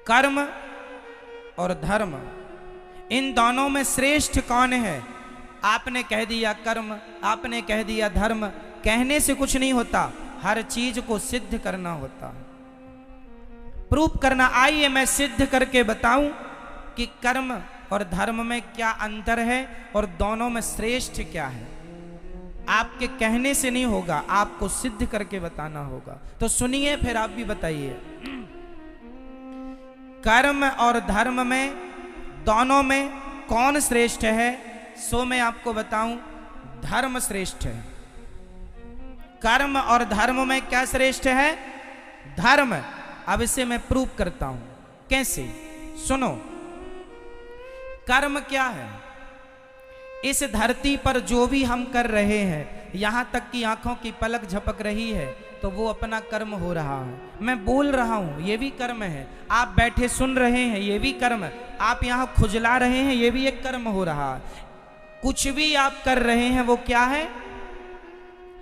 कर्म और धर्म, इन दोनों में श्रेष्ठ कौन है? आपने कह दिया कर्म, आपने कह दिया धर्म। कहने से कुछ नहीं होता, हर चीज को सिद्ध करना होता है, प्रूफ करना। आइए मैं सिद्ध करके बताऊं कि कर्म और धर्म में क्या अंतर है और दोनों में श्रेष्ठ क्या है। आपके कहने से नहीं होगा, आपको सिद्ध करके बताना होगा। तो सुनिए, फिर आप भी बताइए। कर्म और धर्म में, दोनों में कौन श्रेष्ठ है? सो मैं आपको बताऊं, धर्म श्रेष्ठ है। कर्म और धर्म में क्या श्रेष्ठ है? धर्म। अब इसे मैं प्रूव करता हूं। कैसे? सुनो। कर्म क्या है? इस धरती पर जो भी हम कर रहे हैं, यहां तक कि आंखों की पलक झपक रही है तो वो अपना कर्म हो रहा है। मैं बोल रहा हूं, ये भी कर्म है। आप बैठे सुन रहे हैं, ये भी कर्म है। आप यहां खुजला रहे हैं, ये भी एक कर्म हो रहा है। कुछ भी आप कर रहे हैं वो क्या है?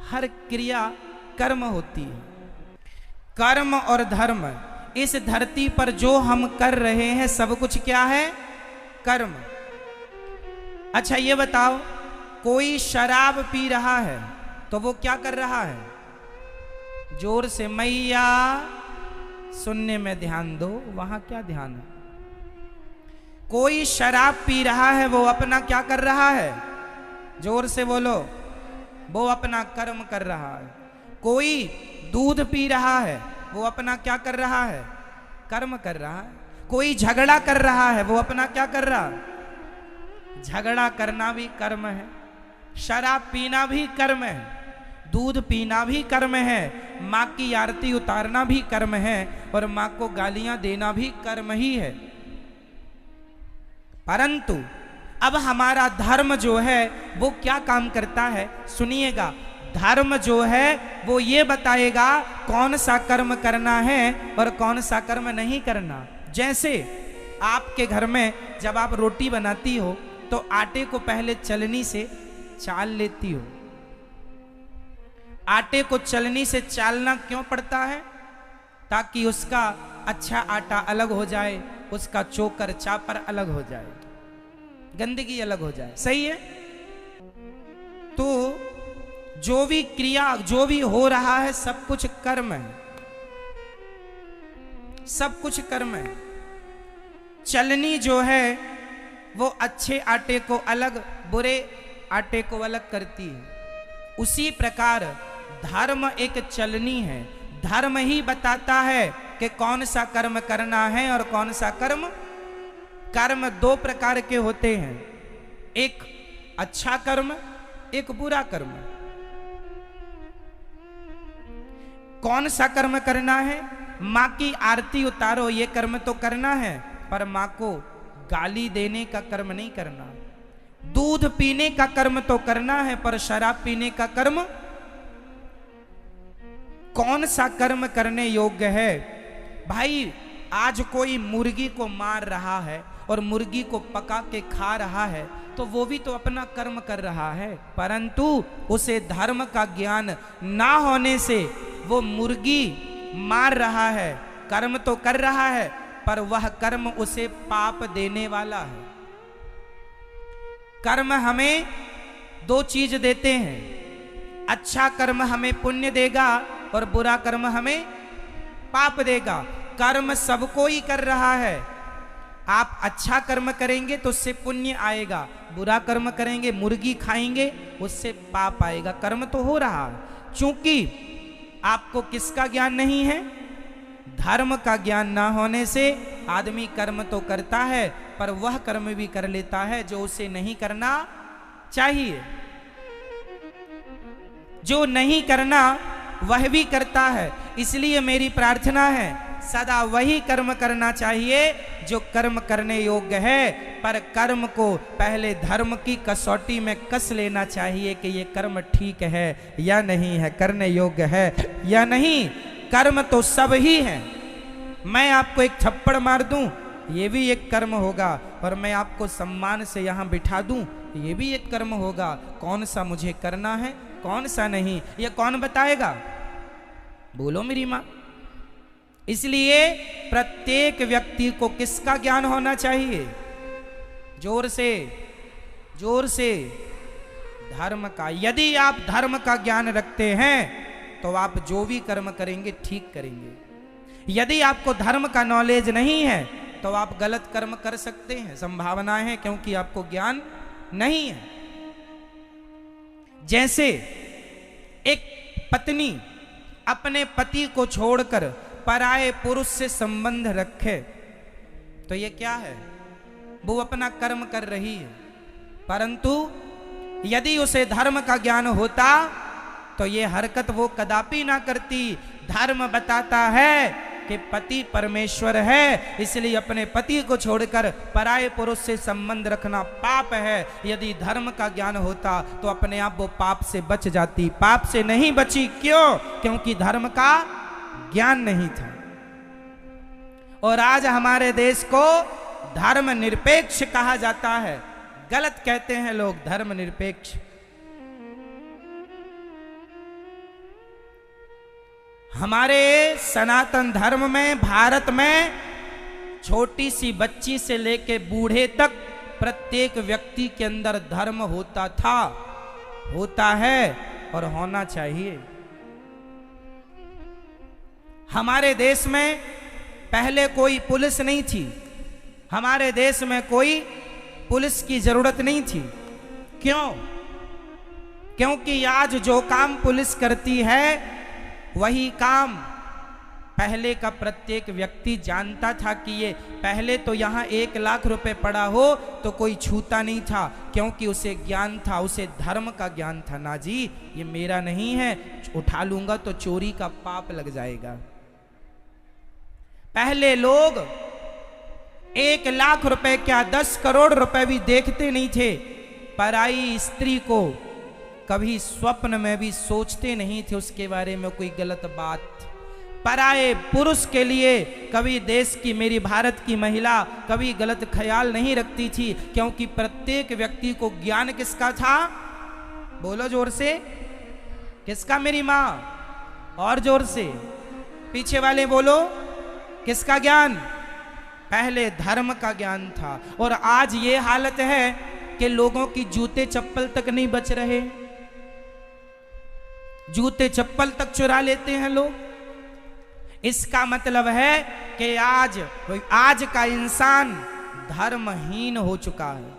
हर क्रिया कर्म होती है। कर्म और धर्म, इस धरती पर जो हम कर रहे हैं सब कुछ क्या है? कर्म। अच्छा ये बताओ, कोई शराब पी रहा है तो वो क्या कर रहा है? जोर से मैया, सुनने में ध्यान दो। वहां क्या ध्यान है? कोई शराब पी रहा है, वो अपना क्या कर रहा है? जोर से बोलो। वो अपना कर्म कर रहा है। कोई दूध पी रहा है, वो अपना क्या कर रहा है? कर्म कर रहा है। कोई झगड़ा कर रहा है, वो अपना क्या कर रहा है? झगड़ा करना भी कर्म है, शराब पीना भी कर्म है, दूध पीना भी कर्म है, माँ की आरती उतारना भी कर्म है और माँ को गालियां देना भी कर्म ही है। परंतु अब हमारा धर्म जो है वो क्या काम करता है? सुनिएगा। धर्म जो है वो ये बताएगा कौन सा कर्म करना है और कौन सा कर्म नहीं करना। जैसे आपके घर में जब आप रोटी बनाती हो तो आटे को पहले चलनी से चाल लेती हो। आटे को चलनी से चालना क्यों पड़ता है? ताकि उसका अच्छा आटा अलग हो जाए, उसका चोकर चापर अलग हो जाए, गंदगी अलग हो जाए। सही है? तो जो भी क्रिया, जो भी हो रहा है, सब कुछ कर्म है, सब कुछ कर्म है। चलनी जो है वो अच्छे आटे को अलग, बुरे आटे को अलग करती है। उसी प्रकार धर्म एक चलनी है। धर्म ही बताता है कि कौन सा कर्म करना है और कौन सा कर्म। कर्म दो प्रकार के होते हैं, एक अच्छा कर्म, एक बुरा कर्म। कौन सा कर्म करना है? माँ की आरती उतारो, ये कर्म तो करना है, पर माँ को गाली देने का कर्म नहीं करना। दूध पीने का कर्म तो करना है, पर शराब पीने का कर्म। कौन सा कर्म करने योग्य है? भाई आज कोई मुर्गी को मार रहा है और मुर्गी को पका के खा रहा है तो वो भी तो अपना कर्म कर रहा है, परंतु उसे धर्म का ज्ञान ना होने से वो मुर्गी मार रहा है, कर्म तो कर रहा है पर वह कर्म उसे पाप देने वाला है। कर्म हमें दो चीज देते हैं, अच्छा कर्म हमें पुण्य देगा और बुरा कर्म हमें पाप देगा। कर्म सबको ही कर रहा है। आप अच्छा कर्म करेंगे तो उससे पुण्य आएगा, बुरा कर्म करेंगे, मुर्गी खाएंगे, उससे पाप आएगा। कर्म तो हो रहा है। चूंकि आपको किसका ज्ञान नहीं है? धर्म का ज्ञान ना होने से आदमी कर्म तो करता है पर वह कर्म भी कर लेता है जो उसे नहीं करना चाहिए। जो नहीं करना वह भी करता है। इसलिए मेरी प्रार्थना है सदा वही कर्म करना चाहिए जो कर्म करने योग्य है, पर कर्म को पहले धर्म की कसौटी में कस लेना चाहिए कि ये कर्म ठीक है या नहीं है, करने योग्य है या नहीं। कर्म तो सब ही है। मैं आपको एक थप्पड़ मार दूं, ये भी एक कर्म होगा, और मैं आपको सम्मान से यहां बिठा दूं, ये भी एक कर्म होगा। कौन सा मुझे करना है, कौन सा नहीं, ये कौन बताएगा? बोलो मेरी माँ। इसलिए प्रत्येक व्यक्ति को किसका ज्ञान होना चाहिए? जोर से, जोर से, धर्म का। यदि आप धर्म का ज्ञान रखते हैं तो आप जो भी कर्म करेंगे ठीक करेंगे। यदि आपको धर्म का नॉलेज नहीं है तो आप गलत कर्म कर सकते हैं, संभावनाएं हैं, क्योंकि आपको ज्ञान नहीं है। जैसे एक पत्नी अपने पति को छोड़कर पराये पुरुष से संबंध रखे तो ये क्या है? वो अपना कर्म कर रही है। परंतु यदि उसे धर्म का ज्ञान होता तो ये हरकत वो कदापि ना करती। धर्म बताता है कि पति परमेश्वर है, इसलिए अपने पति को छोड़कर पराये पुरुष से संबंध रखना पाप है। यदि धर्म का ज्ञान होता तो अपने आप वो पाप से बच जाती। पाप से नहीं बची, क्यों? क्योंकि धर्म का ज्ञान नहीं था। और आज हमारे देश को धर्म निरपेक्ष कहा जाता है। गलत कहते हैं लोग, धर्म निरपेक्ष। हमारे सनातन धर्म में, भारत में, छोटी सी बच्ची से लेके बूढ़े तक प्रत्येक व्यक्ति के अंदर धर्म होता था, होता है और होना चाहिए। हमारे देश में पहले कोई पुलिस नहीं थी। हमारे देश में कोई पुलिस की जरूरत नहीं थी। क्यों? क्योंकि आज जो काम पुलिस करती है वही काम पहले का प्रत्येक व्यक्ति जानता था कि ये पहले तो यहाँ 1 लाख रुपए पड़ा हो तो कोई छूता नहीं था, क्योंकि उसे ज्ञान था, उसे धर्म का ज्ञान था। ना जी, ये मेरा नहीं है, उठा लूंगा तो चोरी का पाप लग जाएगा। पहले लोग 1 लाख रुपए क्या 10 करोड़ रुपए भी देखते नहीं थे। पराई स्त्री को कभी स्वप्न में भी सोचते नहीं थे उसके बारे में कोई गलत बात। पराये पुरुष के लिए कभी देश की, मेरी भारत की महिला कभी गलत ख्याल नहीं रखती थी, क्योंकि प्रत्येक व्यक्ति को ज्ञान किसका था? बोलो जोर से, किसका? मेरी माँ। और जोर से, पीछे वाले बोलो, किसका ज्ञान? पहले धर्म का ज्ञान था। और आज ये हालत है कि लोगों की जूते चप्पल तक नहीं बच रहे। जूते चप्पल तक चुरा लेते हैं लोग। इसका मतलब है कि आज का इंसान धर्महीन हो चुका है,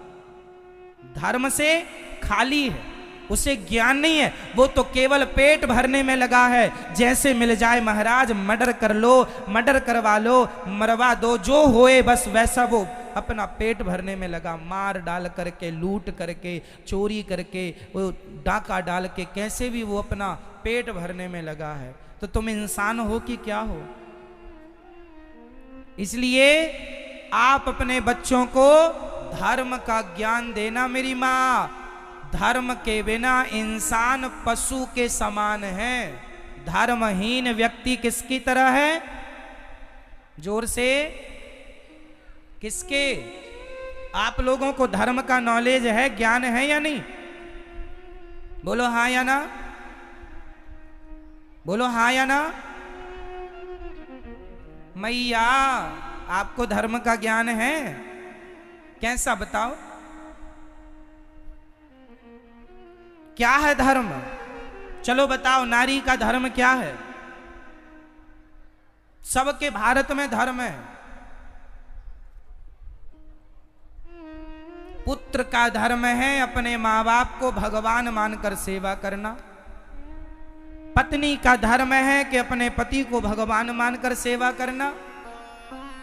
धर्म से खाली है, उसे ज्ञान नहीं है। वो तो केवल पेट भरने में लगा है। जैसे मिल जाए महाराज मर्डर कर लो, मर्डर करवा लो, मरवा दो, जो होए बस वैसा वो अपना पेट भरने में लगा। मार डाल करके, लूट करके, चोरी करके, वो डाका डाल के, कैसे भी वो अपना पेट भरने में लगा है। तो तुम इंसान हो कि क्या हो? इसलिए आप अपने बच्चों को धर्म का ज्ञान देना। मेरी माँ, धर्म के बिना इंसान पशु के समान है। धर्महीन व्यक्ति किसकी तरह है? जोर से, किसके? आप लोगों को धर्म का नॉलेज है, ज्ञान है या नहीं? बोलो हाँ या ना, बोलो हाँ या ना। मैया, आपको धर्म का ज्ञान है? कैसा बताओ, क्या है धर्म? चलो बताओ, नारी का धर्म क्या है? सबके भारत में धर्म है। पुत्र का धर्म है अपने माँ बाप को भगवान मानकर सेवा करना। पत्नी का धर्म है कि अपने पति को भगवान मानकर सेवा करना।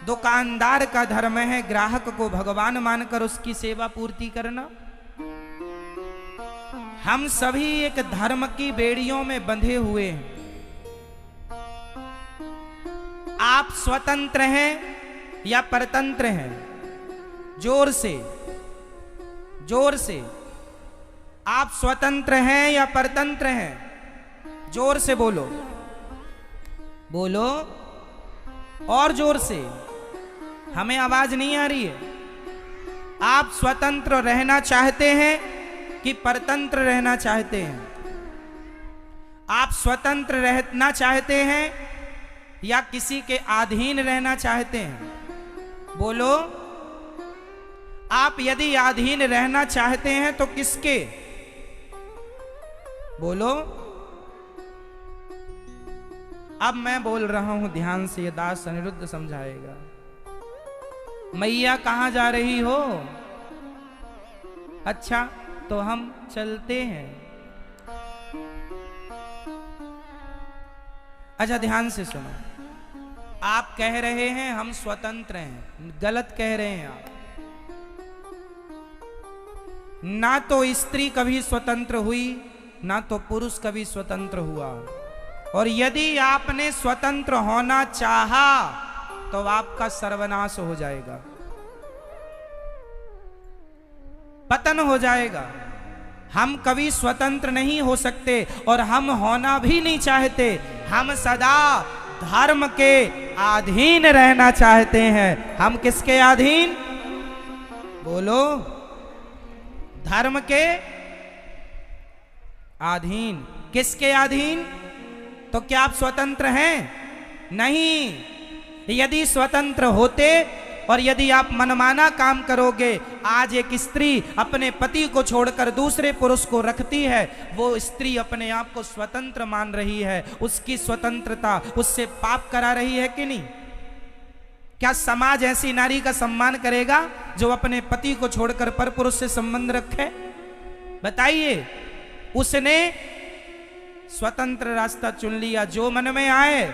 दुकानदार का धर्म है ग्राहक को भगवान मानकर उसकी सेवा पूर्ति करना। हम सभी एक धर्म की बेड़ियों में बंधे हुए हैं। आप स्वतंत्र हैं या परतंत्र हैं? जोर से, जोर से। आप स्वतंत्र हैं या परतंत्र हैं? जोर से बोलो, बोलो और जोर से, हमें आवाज नहीं आ रही है। आप स्वतंत्र रहना चाहते हैं कि परतंत्र रहना चाहते हैं? आप स्वतंत्र रहना चाहते हैं या किसी के अधीन रहना चाहते हैं? बोलो। आप यदि अधीन रहना चाहते हैं तो किसके? बोलो। अब मैं बोल रहा हूं, ध्यान से, ये दास अनिरुद्ध समझाएगा। मैया कहां जा रही हो? अच्छा, तो हम चलते हैं। अच्छा, ध्यान से सुनो। आप कह रहे हैं हम स्वतंत्र हैं, गलत कह रहे हैं आप। ना तो स्त्री कभी स्वतंत्र हुई, ना तो पुरुष कभी स्वतंत्र हुआ। और यदि आपने स्वतंत्र होना चाहा तो आपका सर्वनाश हो जाएगा, पतन हो जाएगा। हम कभी स्वतंत्र नहीं हो सकते और हम होना भी नहीं चाहते। हम सदा धर्म के अधीन रहना चाहते हैं। हम किसके अधीन? बोलो। धर्म के अधीन। किसके अधीन? तो क्या आप स्वतंत्र हैं? नहीं। यदि स्वतंत्र होते और यदि आप मनमाना काम करोगे, आज एक स्त्री अपने पति को छोड़कर दूसरे पुरुष को रखती है, वो स्त्री अपने आप को स्वतंत्र मान रही है। उसकी स्वतंत्रता उससे पाप करा रही है कि नहीं? क्या समाज ऐसी नारी का सम्मान करेगा जो अपने पति को छोड़कर पर पुरुष से संबंध रखे? बताइए। उसने स्वतंत्र रास्ता चुन लिया, जो मन में आए।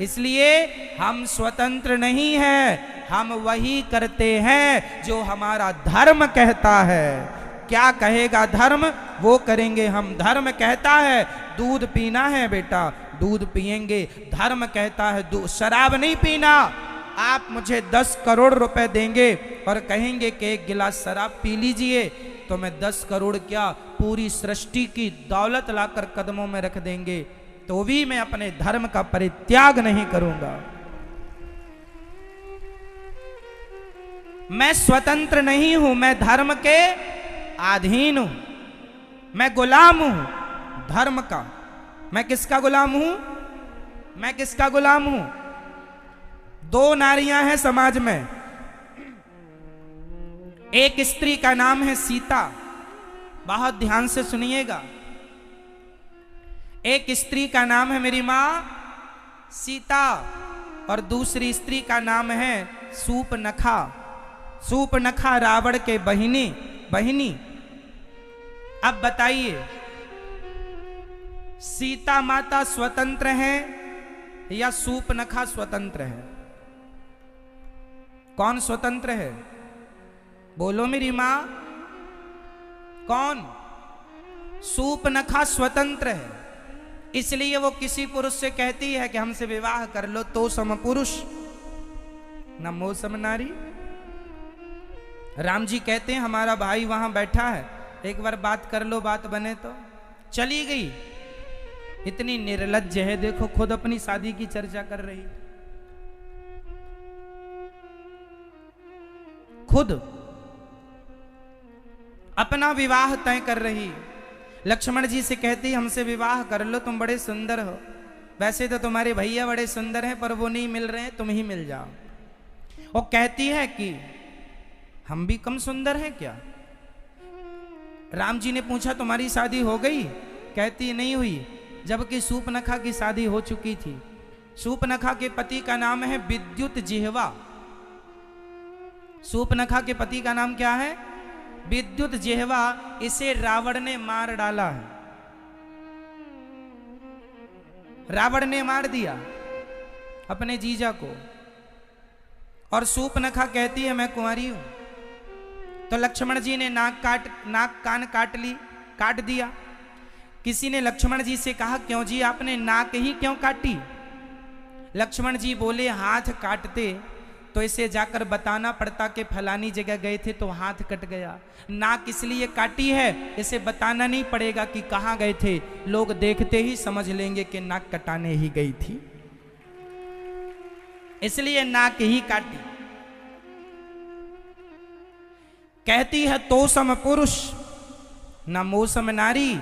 इसलिए हम स्वतंत्र नहीं हैं, हम वही करते हैं जो हमारा धर्म कहता है। क्या कहेगा धर्म, वो करेंगे हम। धर्म कहता है दूध पीना है बेटा, दूध पिएंगे। धर्म कहता है शराब नहीं पीना। आप मुझे 10 करोड़ रुपए देंगे और कहेंगे कि एक गिलास शराब पी लीजिए, तो मैं 10 करोड़ क्या, पूरी सृष्टि की दौलत लाकर कदमों में रख देंगे, तो भी मैं अपने धर्म का परित्याग नहीं करूंगा। मैं स्वतंत्र नहीं हूं, मैं धर्म के अधीन हूं। मैं गुलाम हूं धर्म का। मैं किसका गुलाम हूं? मैं किसका गुलाम हूं? 2 नारियां हैं समाज में। एक स्त्री का नाम है सीता, बहुत ध्यान से सुनिएगा। एक स्त्री का नाम है मेरी मां सीता, और दूसरी स्त्री का नाम है सूपनखा। सूपनखा रावण के बहिनी। अब बताइए, सीता माता स्वतंत्र है या सूपनखा स्वतंत्र है? कौन स्वतंत्र है? बोलो मेरी मां। कौन? सूपनखा स्वतंत्र है। इसलिए वो किसी पुरुष से कहती है कि हमसे विवाह कर लो, तो सम पुरुष न मोह सम नारी। राम जी कहते हैं हमारा भाई वहां बैठा है, एक बार बात कर लो, बात बने तो। चली गई। इतनी निर्लज्ज है, देखो खुद अपनी शादी की चर्चा कर रही, खुद अपना विवाह तय कर रही। लक्ष्मण जी से कहती हमसे विवाह कर लो, तुम बड़े सुंदर हो। वैसे तो तुम्हारे भैया बड़े सुंदर हैं, पर वो नहीं मिल रहे हैं, तुम ही मिल जाओ। वो कहती है कि हम भी कम सुंदर हैं क्या? राम जी ने पूछा तुम्हारी शादी हो गई? कहती नहीं हुई, जबकि सूपनखा की शादी हो चुकी थी। सूपनखा के पति का नाम है विद्युत जिह्वा। सूपनखा के पति का नाम क्या है? विद्युत जिह्वा। इसे रावण ने मार डाला है, रावण ने मार दिया अपने जीजा को। और सूपनखा कहती है मैं कुंवारी हूं। तो लक्ष्मण जी ने नाक कान काट दिया। किसी ने लक्ष्मण जी से कहा क्यों जी आपने नाक ही क्यों काटी? लक्ष्मण जी बोले हाथ काटते तो इसे जाकर बताना पड़ता कि फलानी जगह गए थे तो हाथ कट गया। नाक इसलिए काटी है, इसे बताना नहीं पड़ेगा कि कहां गए थे, लोग देखते ही समझ लेंगे कि नाक कटाने ही गई थी, इसलिए नाक ही काटी। कहती है तो सम पुरुष न मोह सम नारी।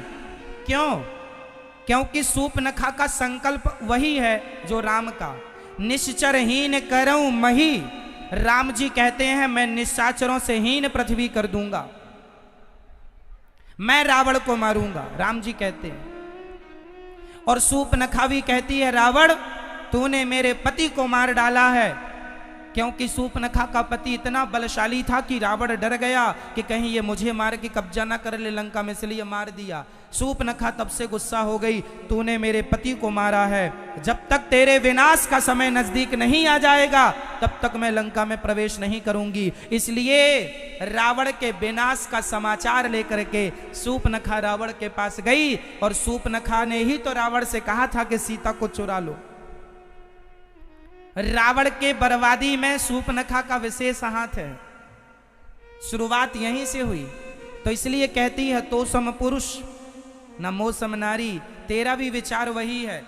क्यों? क्योंकि सूर्पनखा का संकल्प वही है जो राम का, निश्चरहीन करऊं मही। राम जी कहते हैं मैं निशाचरों से हीन पृथ्वी कर दूंगा, मैं रावण को मारूंगा, राम जी कहते हैं। और सूर्पनखा भी कहती है रावण तूने मेरे पति को मार डाला है, क्योंकि सूर्पनखा का पति इतना बलशाली था कि रावण डर गया कि कहीं ये मुझे मार के कब्जा ना कर ले लंका में, इसलिए मार दिया। सूर्पनखा तब से गुस्सा हो गई, तूने मेरे पति को मारा है, जब तक तेरे विनाश का समय नजदीक नहीं आ जाएगा तब तक मैं लंका में प्रवेश नहीं करूंगी। इसलिए रावण के विनाश का समाचार लेकर के सूर्पनखा रावण के पास गई, और सूर्पनखा ने ही तो रावण से कहा था कि सीता को चुरा लो। रावण के बर्बादी में सूर्पनखा का विशेष हाथ है, शुरुआत यहीं से हुई। तो इसलिए कहती है तो सम पुरुष न मो सम नारी, तेरा भी विचार वही है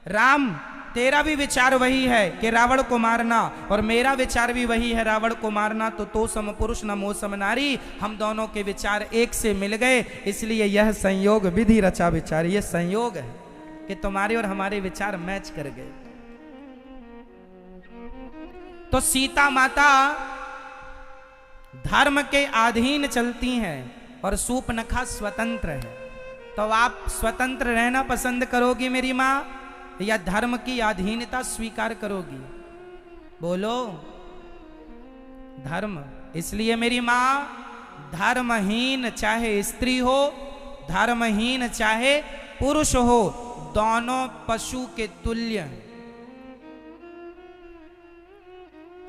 राम, तेरा भी विचार वही है कि रावण को मारना, और मेरा विचार भी वही है रावण को मारना। तो सम पुरुष न मो सम नारी, हम दोनों के विचार एक से मिल गए, इसलिए यह संयोग विधि रचा विचार, यह संयोग है कि तुम्हारे और हमारे विचार मैच कर गए। तो सीता माता धर्म के अधीन चलती हैं और सूर्पनखा स्वतंत्र है। तो आप स्वतंत्र रहना पसंद करोगी मेरी मां, या धर्म की अधीनता स्वीकार करोगी? बोलो। धर्म। इसलिए मेरी मां धर्महीन चाहे स्त्री हो, धर्महीन चाहे पुरुष हो, दोनों पशु के तुल्य हैं।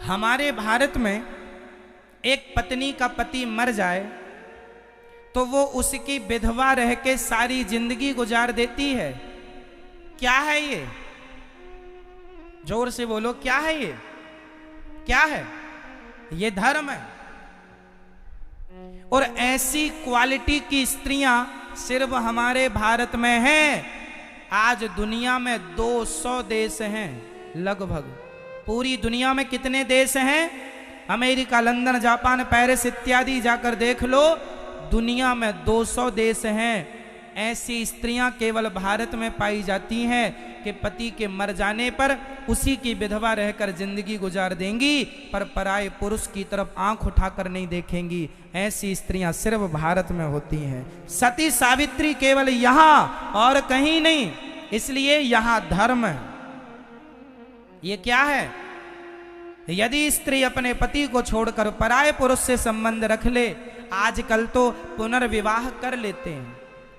हमारे भारत में एक पत्नी का पति मर जाए तो वो उसकी विधवा रह के सारी जिंदगी गुजार देती है। क्या है ये? जोर से बोलो, क्या है ये? क्या है ये? धर्म है। और ऐसी क्वालिटी की स्त्रियां सिर्फ हमारे भारत में हैं। आज दुनिया में 200 देश हैं लगभग। पूरी दुनिया में कितने देश हैं? अमेरिका, लंदन, जापान, पेरिस इत्यादि जाकर देख लो, दुनिया में 200 देश हैं। ऐसी स्त्रियां केवल भारत में पाई जाती हैं कि पति के मर जाने पर उसी की विधवा रहकर जिंदगी गुजार देंगी, पर पराये पुरुष की तरफ आंख उठाकर नहीं देखेंगी। ऐसी स्त्रियां सिर्फ भारत में होती हैं। सती सावित्री केवल यहां और कहीं नहीं, इसलिए यहां धर्म है। ये क्या है? यदि स्त्री अपने पति को छोड़कर पराये पुरुष से संबंध रख ले, आजकल तो पुनर्विवाह कर लेते हैं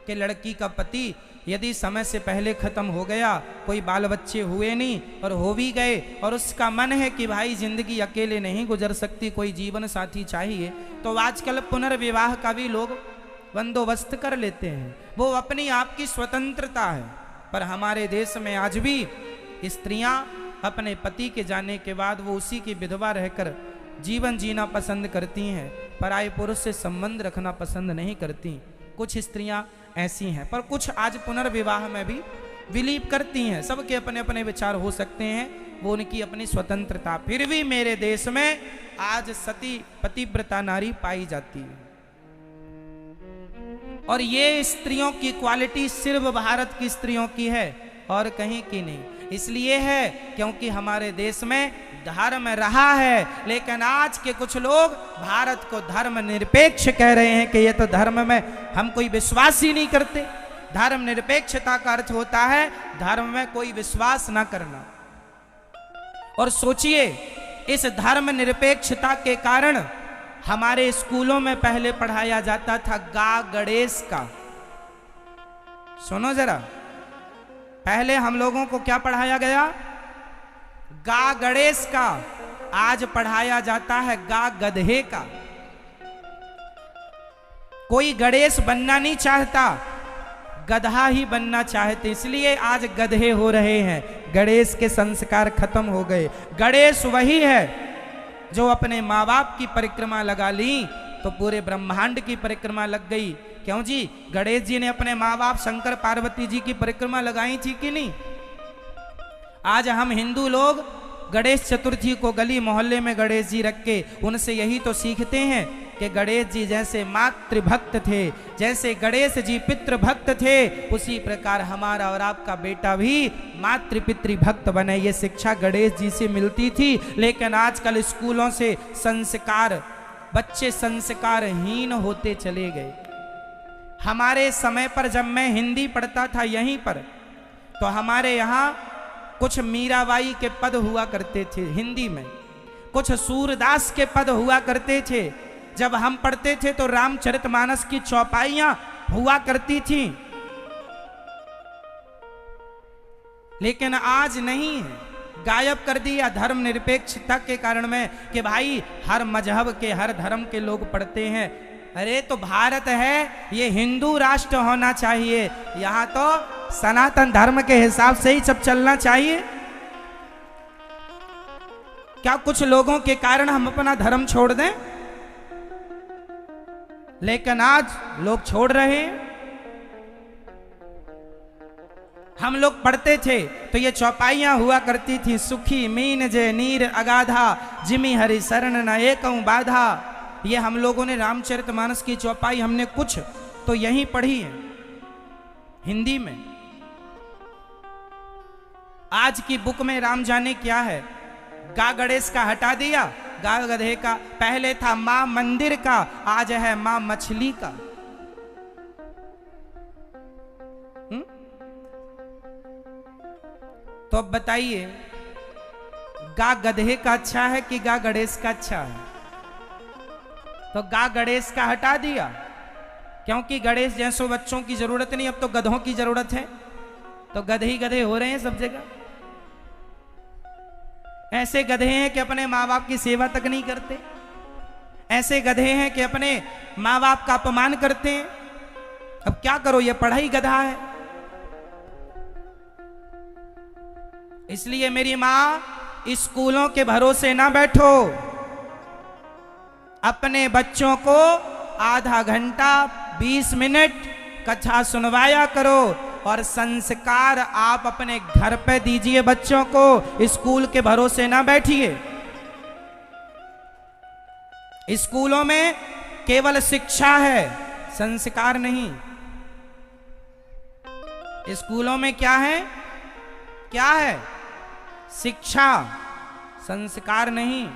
कि लड़की का पति यदि समय से पहले खत्म हो गया, कोई बाल बच्चे हुए नहीं और हो भी गए, और उसका मन है कि भाई जिंदगी अकेले नहीं गुजर सकती, कोई जीवन साथी चाहिए, तो आजकल पुनर्विवाह का भी लोग बंदोबस्त कर लेते हैं। वो अपनी आप की स्वतंत्रता है। पर हमारे देश में आज भी स्त्रियां अपने पति के जाने के बाद वो उसी की विधवा रहकर जीवन जीना पसंद करती हैं, पराये पुरुष से संबंध रखना पसंद नहीं करती। कुछ स्त्रियां ऐसी हैं, पर कुछ आज पुनर्विवाह में भी विलीप करती हैं। सबके अपने अपने विचार हो सकते हैं, वो उनकी अपनी स्वतंत्रता। फिर भी मेरे देश में आज सती पतिव्रता नारी पाई जाती है। और ये स्त्रियों की क्वालिटी सिर्फ भारत की स्त्रियों की है और कहीं की नहीं। इसलिए है क्योंकि हमारे देश में धर्म रहा है, लेकिन आज के कुछ लोग भारत को धर्म निरपेक्ष कह रहे हैं कि ये तो धर्म में हम कोई विश्वास ही नहीं करते। धर्म निरपेक्षता का अर्थ होता है धर्म में कोई विश्वास ना करना। और सोचिए, इस धर्म निरपेक्षता के कारण हमारे स्कूलों में पहले पढ़ाया जाता था गा गणेश का। सुनो जरा, पहले हम लोगों को क्या पढ़ाया गया? गा गणेश का। आज पढ़ाया जाता है गा गधे का। कोई गणेश बनना नहीं चाहता, गधा ही बनना चाहते, इसलिए आज गधे हो रहे हैं। गणेश के संस्कार खत्म हो गए। गणेश वही है जो अपने माँ बाप की परिक्रमा लगा ली तो पूरे ब्रह्मांड की परिक्रमा लग गई। क्यों जी? गणेश जी ने अपने माँ बाप शंकर पार्वती जी की परिक्रमा लगाई थी कि नहीं? आज हम हिंदू लोग गणेश चतुर्थी को गली मोहल्ले में गणेश जी रख के उनसे यही तो सीखते हैं कि गणेश जी जैसे मातृभक्त थे, जैसे गणेश जी पितृभक्त थे, उसी प्रकार हमारा और आपका बेटा भी मातृ पितृभक्त बने। ये शिक्षा गणेश जी से मिलती थी। लेकिन आजकल स्कूलों से संस्कार, बच्चे संस्कारहीन होते चले गए। हमारे समय पर जब मैं हिंदी पढ़ता था यहीं पर, तो हमारे यहाँ कुछ मीराबाई के पद हुआ करते थे हिंदी में, कुछ सूरदास के पद हुआ करते थे। जब हम पढ़ते थे तो रामचरितमानस की चौपाइयां हुआ करती थी। लेकिन आज नहीं है, गायब कर दिया धर्म निरपेक्षता के कारण में कि भाई हर मजहब के, हर धर्म के लोग पढ़ते हैं। अरे तो भारत है, ये हिंदू राष्ट्र होना चाहिए, यहां तो सनातन धर्म के हिसाब से ही सब चलना चाहिए। क्या कुछ लोगों के कारण हम अपना धर्म छोड़ दें? लेकिन आज लोग छोड़ रहे हैं। हम लोग पढ़ते थे तो ये चौपाइयां हुआ करती थी, सुखी मीन जे नीर अगाधा, जिमी हरि शरण न एकऊं बाधा। ये हम लोगों ने रामचरितमानस की चौपाई हमने कुछ तो यहीं पढ़ी है हिंदी में। आज की बुक में राम जाने क्या है, गा गणेश का हटा दिया, गा गधे का। पहले था मां मंदिर का, आज है मां मछली का। तो अब बताइए, गा गधे का अच्छा है कि गा गणेश का अच्छा है? तो गा गणेश का हटा दिया, क्योंकि गणेश जैसों बच्चों की जरूरत नहीं, अब तो गधों की जरूरत है। तो गधे ही गधे हो रहे हैं सब जगह। ऐसे गधे हैं कि अपने माँ बाप की सेवा तक नहीं करते, ऐसे गधे हैं कि अपने माँ बाप का अपमान करते हैं। अब क्या करो, ये पढ़ाई गधा है। इसलिए मेरी माँ, स्कूलों के भरोसे ना बैठो, अपने बच्चों को आधा घंटा 20 मिनट कथा सुनवाया करो और संस्कार आप अपने घर पे दीजिए बच्चों को, स्कूल के भरोसे ना बैठिए। स्कूलों में केवल शिक्षा है, संस्कार नहीं। स्कूलों में क्या है? क्या है? शिक्षा, संस्कार नहीं।